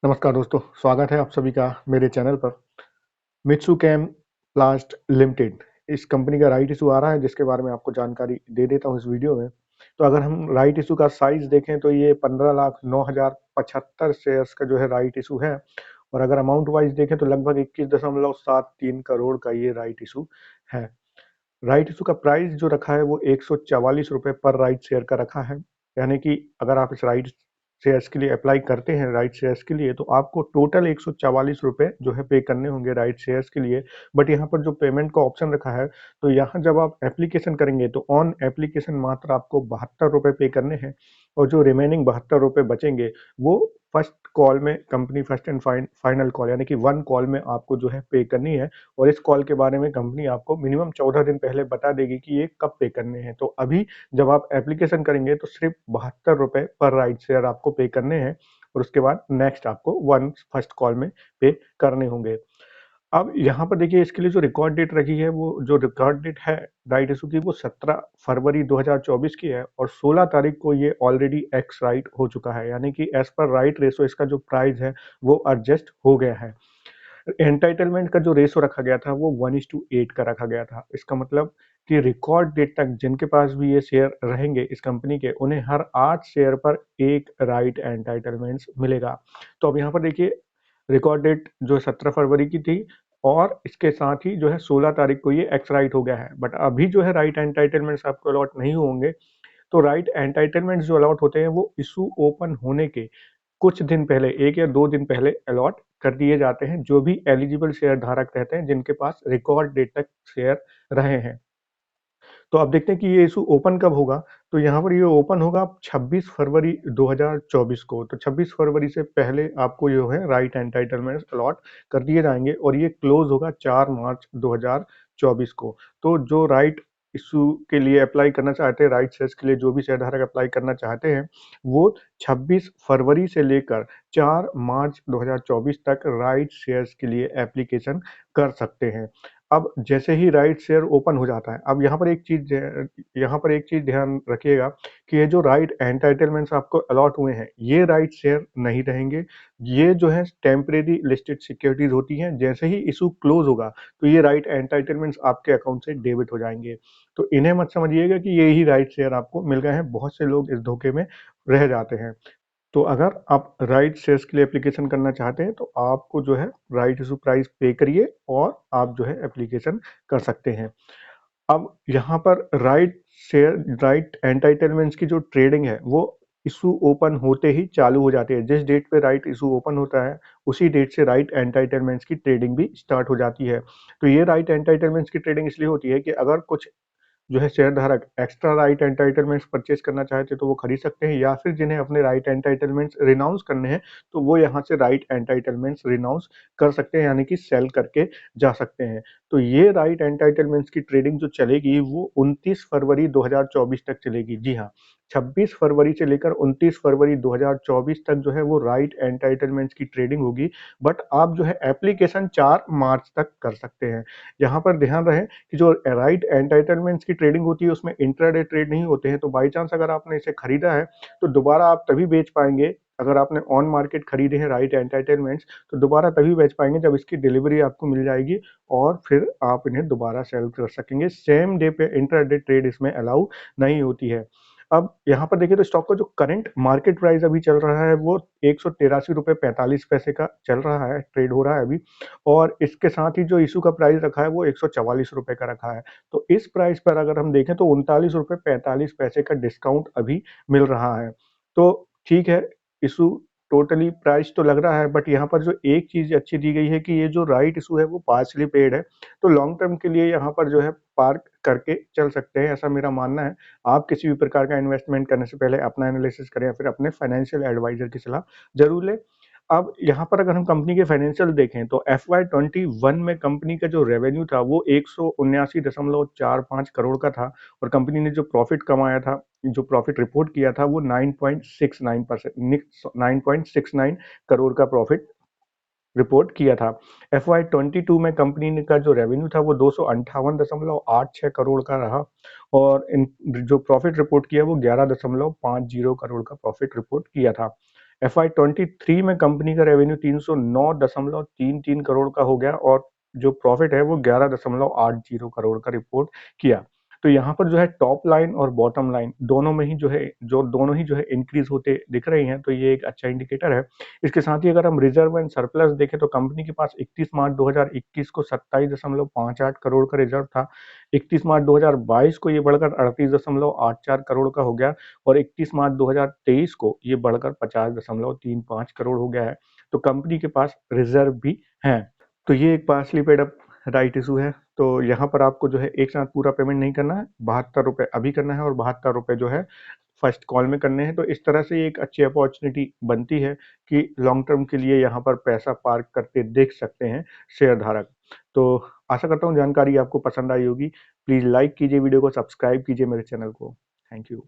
नमस्कार दोस्तों, स्वागत है आप सभी का मेरे चैनल पर। मित्सुकेम प्लास्ट लिमिटेड इस कंपनी का राइट इशू आ रहा है, जिसके बारे में आपको जानकारी दे देता हूं इस वीडियो में। तो अगर हम राइट इशू का साइज देखें तो ये 15,09,075 शेयर्स का जो है राइट इशू है। और अगर अमाउंट वाइज देखें तो लगभग 21.73 करोड़ का ये राइट इशू है। राइट इशू का प्राइस जो रखा है वो 144 रुपये पर राइट शेयर का रखा है। यानी कि अगर आप इस राइट शेयर्स के लिए अप्लाई करते हैं राइट शेयर्स के लिए, तो आपको टोटल 144 रुपये जो है पे करने होंगे राइट शेयर्स के लिए। बट यहाँ पर जो पेमेंट का ऑप्शन रखा है, तो यहाँ जब आप एप्लीकेशन करेंगे तो ऑन एप्लीकेशन मात्र आपको 72 रुपये पे करने हैं। और जो रिमेनिंग 72 रुपये बचेंगे वो फर्स्ट कॉल में, company first and final call यानी कि वन कॉल में आपको जो है पे करनी है। और इस कॉल के बारे में कंपनी आपको मिनिमम 14 दिन पहले बता देगी कि ये कब पे करने हैं। तो अभी जब आप एप्लीकेशन करेंगे तो सिर्फ 72 रुपये पर राइट शेयर आपको पे करने हैं। और उसके बाद नेक्स्ट आपको वन फर्स्ट कॉल में पे करने होंगे। अब यहाँ पर देखिए, इसके लिए जो रिकॉर्ड डेट रखी है, वो जो रिकॉर्ड डेट है राइट इशू की, वो 17 फरवरी 2024 की है। और 16 तारीख को ये ऑलरेडी एक्स राइट हो चुका है, यानी कि एज पर राइट रेशो इसका जो प्राइस है वो एडजस्ट हो गया है। एंटाइटलमेंट का जो रेशो रखा गया था वो 1:8 का रखा गया था। इसका मतलब कि रिकॉर्ड डेट तक जिनके पास भी ये शेयर रहेंगे इस कंपनी के, उन्हें हर 8 शेयर पर एक राइट एंटाइटलमेंट्स मिलेगा। तो अब यहाँ पर देखिए, रिकॉर्ड डेट जो 17 फरवरी की थी, और इसके साथ ही जो है 16 तारीख को ये एक्स राइट हो गया है। बट अभी जो है राइट एंटाइटलमेंट्स आपको अलॉट नहीं होंगे। तो राइट एंटाइटलमेंट्स जो अलॉट होते हैं वो इशू ओपन होने के कुछ दिन पहले, 1 या 2 दिन पहले अलॉट कर दिए जाते हैं, जो भी एलिजिबल शेयर धारक रहते हैं जिनके पास रिकॉर्ड डेट तक शेयर रहे हैं। तो अब देखते हैं कि ये इशू ओपन कब होगा। तो यहाँ पर ये ओपन होगा 26 फरवरी 2024 को। तो 26 फरवरी से पहले आपको जो है राइट एंटाइटलमेंट्स अलॉट कर दिए जाएंगे, और ये क्लोज होगा 4 मार्च 2024 को। तो जो राइट इशू के लिए अप्लाई करना चाहते हैं, राइट शेयर्स के लिए जो भी शेयर धारक अप्लाई करना चाहते हैं, वो 26 फरवरी से लेकर 4 मार्च 2024 तक राइट शेयर्स के लिए एप्लीकेशन कर सकते हैं। अब जैसे ही राइट शेयर ओपन हो जाता है, अब यहाँ पर एक चीज ध्यान रखिएगा कि ये जो राइट एंटाइटलमेंट्स आपको अलॉट हुए हैं, ये राइट शेयर नहीं रहेंगे। ये जो है टेम्परेरी लिस्टेड सिक्योरिटीज होती हैं। जैसे ही इशू क्लोज होगा तो ये राइट एंटाइटलमेंट्स आपके अकाउंट से डेबिट हो जाएंगे। तो इन्हें मत समझिएगा कि ये ही राइट शेयर आपको मिल गए हैं। बहुत से लोग इस धोखे में रह जाते हैं। तो अगर आप राइट शेयर्स के लिए एप्लीकेशन करना चाहते हैं तो आपको जो है राइट इशू प्राइस पे करिए और आप जो है एप्लीकेशन कर सकते हैं। अब यहाँ पर राइट शेयर, राइट एंटाइटलमेंट्स की जो ट्रेडिंग है वो इशू ओपन होते ही चालू हो जाती है। जिस डेट पे राइट इशू ओपन होता है उसी डेट से राइट एंटाइटलमेंट्स की ट्रेडिंग भी स्टार्ट हो जाती है। तो ये राइट एंटाइटलमेंट्स की ट्रेडिंग इसलिए होती है कि अगर कुछ जो है शेयर धारक एक्स्ट्रा राइट एंटाइटलमेंट्स परचेज करना चाहते तो वो खरीद सकते हैं, या फिर जिन्हें अपने राइट एंटाइटलमेंट्स रिनाउंस करने हैं तो वो यहाँ से राइट एंटाइटलमेंट्स रिनाउंस कर सकते हैं, यानी कि सेल करके जा सकते हैं। तो ये राइट एंटाइटलमेंट्स की ट्रेडिंग जो चलेगी वो 29 फरवरी 2024 तक चलेगी। जी हाँ, 26 फरवरी से लेकर 29 फरवरी 2024 तक जो है वो राइट एंटाइटलमेंट्स की ट्रेडिंग होगी। बट आप जो है एप्लीकेशन 4 मार्च तक कर सकते हैं। यहाँ पर ध्यान रहे कि जो राइट एंटाइटलमेंट्स की ट्रेडिंग होती है उसमें इंट्राडे ट्रेड नहीं होते हैं। तो बाई चांस अगर आपने इसे खरीदा है तो दोबारा आप तभी बेच पाएंगे। अगर आपने ऑन मार्केट खरीदे हैं राइट एंटाइटलमेंट्स तो दोबारा तभी बेच पाएंगे जब इसकी डिलीवरी आपको मिल जाएगी, और फिर आप इन्हें दोबारा सेल कर सकेंगे। सेम डे पे इंट्राडे ट्रेड इसमें अलाउ नहीं होती है। अब यहाँ पर देखिए तो स्टॉक का जो करंट मार्केट प्राइस अभी चल रहा है वो 183.45 रुपये का चल रहा है, ट्रेड हो रहा है अभी। और इसके साथ ही जो इशू का प्राइस रखा है वो 144 रुपये का रखा है। तो इस प्राइस पर अगर हम देखें तो 39.45 रुपये का डिस्काउंट अभी मिल रहा है। तो ठीक है, इशू टोटली प्राइस तो लग रहा है, बट यहाँ पर जो एक चीज अच्छी दी गई है कि ये जो राइट इशू है वो पार्शली पेड है। तो लॉन्ग टर्म के लिए यहाँ पर जो है पार्क करके चल सकते हैं, ऐसा मेरा मानना है। आप किसी भी प्रकार का इन्वेस्टमेंट करने से पहले अपना एनालिसिस करें या फिर अपने फाइनेंशियल एडवाइजर की सलाह जरूर लें। अब यहाँ पर अगर हम कंपनी के फाइनेंशियल देखें तो FY21 में कंपनी का जो रेवेन्यू था वो 179.45 करोड़ का था। और कंपनी ने जो प्रॉफिट कमाया था, जो प्रॉफिट रिपोर्ट किया था वो 9.69 करोड़ का प्रॉफिट रिपोर्ट किया था। FY22 में कंपनी का जो रेवेन्यू था वो 258.86 करोड़ का रहा। और इन जो प्रॉफिट रिपोर्ट किया वो 11.50 करोड़ का प्रॉफिट रिपोर्ट किया था। FY23 में कंपनी का रेवेन्यू 309.33 करोड़ का हो गया और जो प्रॉफिट है वो 11.80 करोड़ का रिपोर्ट किया। तो यहाँ पर जो है टॉप लाइन और बॉटम लाइन दोनों में ही दोनों ही जो है इंक्रीज होते दिख रही हैं, तो ये एक अच्छा इंडिकेटर है। इसके साथ ही अगर हम रिजर्व एंड सरप्लस देखें तो कंपनी के पास 31 मार्च 2021 को 27.58 करोड़ का रिजर्व था। 31 मार्च 2022 को ये बढ़कर 38.84 करोड़ का हो गया और 31 मार्च 2023 को ये बढ़कर 50.35 करोड़ हो गया है। तो कंपनी के पास रिजर्व भी है। तो ये एक partly paid up right issue है। तो यहाँ पर आपको जो है एक साथ पूरा पेमेंट नहीं करना है, 72 रुपये अभी करना है और 72 रुपये जो है फर्स्ट कॉल में करने हैं। तो इस तरह से एक अच्छी अपॉर्चुनिटी बनती है कि लॉन्ग टर्म के लिए यहाँ पर पैसा पार्क करते देख सकते हैं शेयर धारक। तो आशा करता हूँ जानकारी आपको पसंद आई होगी। प्लीज़ लाइक कीजिए वीडियो को, सब्सक्राइब कीजिए मेरे चैनल को। Thank you.